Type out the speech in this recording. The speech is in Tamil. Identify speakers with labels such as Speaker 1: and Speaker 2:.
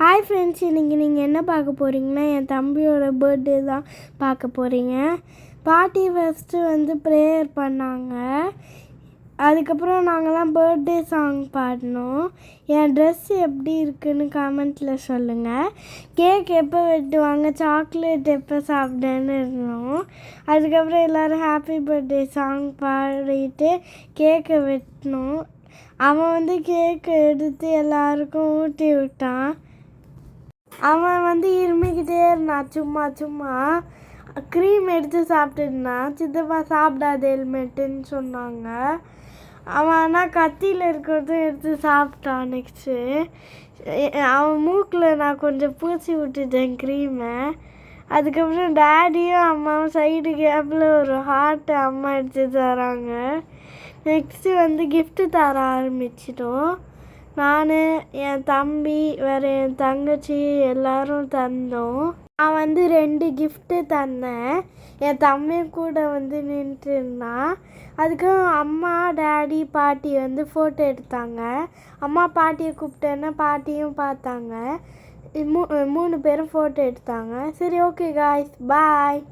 Speaker 1: ஹாய் ஃப்ரெண்ட்ஸ், இன்றைக்கி நீங்கள் என்ன பார்க்க போகிறீங்கன்னா என் தம்பியோட பர்த்டே தான் பார்க்க போகிறீங்க. பாட்டி ஃபஸ்ட்டு ப்ரேயர் பண்ணாங்க. அதுக்கப்புறம் நாங்கள்லாம் பர்த்டே சாங் பாடினோம். என் ட்ரெஸ் எப்படி இருக்குன்னு கமெண்ட்டில் சொல்லுங்கள். கேக் எப்போ வெட்டுவாங்க, சாக்லேட் எப்போ சாப்பிட்டேன்னு இருந்தோம். அதுக்கப்புறம் எல்லோரும் ஹாப்பி பர்த்டே சாங் பாடிட்டு கேக்கை வெட்டினோம். அவன் கேக்கை எடுத்து எல்லாருக்கும் ஊட்டி விட்டான். அவன் இருமிக்கிட்டே இருந்தான். சும்மா க்ரீம் எடுத்து சாப்பிட்டுருந்தான். சித்தப்பா சாப்பிடாது ஹெல்மெட்டுன்னு சொன்னாங்க. அவன் ஆனால் கத்தியில் இருக்கிறதும் எடுத்து சாப்பிட்டான். நெக்ஸ்ட்டு அவன் மூக்கில் நான் கொஞ்சம் பூசி விட்டுட்டேன் க்ரீமை. அதுக்கப்புறம் டேடியும் அம்மாவும் சைடு கேப்பில் ஒரு ஹார்ட்டு அம்மா எடுத்து தராங்க. நெக்ஸ்ட்டு கிஃப்ட்டு தர ஆரம்பிச்சிட்டோம். நான், என் தம்பி, வேறு என் தங்கச்சி எல்லோரும் தந்தோம். நான் 2 கிஃப்ட்டு தந்தேன். என் தம்பி கூட நின்றுட்டு இருந்தான். அதுக்கும் அம்மா, டேடி, பாட்டி ஃபோட்டோ எடுத்தாங்க. அம்மா பாட்டியை கூப்பிட்டேன்னா பாட்டியும் பார்த்தாங்க. 3 பேரும் ஃபோட்டோ எடுத்தாங்க. சரி, ஓகே காய்ஸ், பாய்.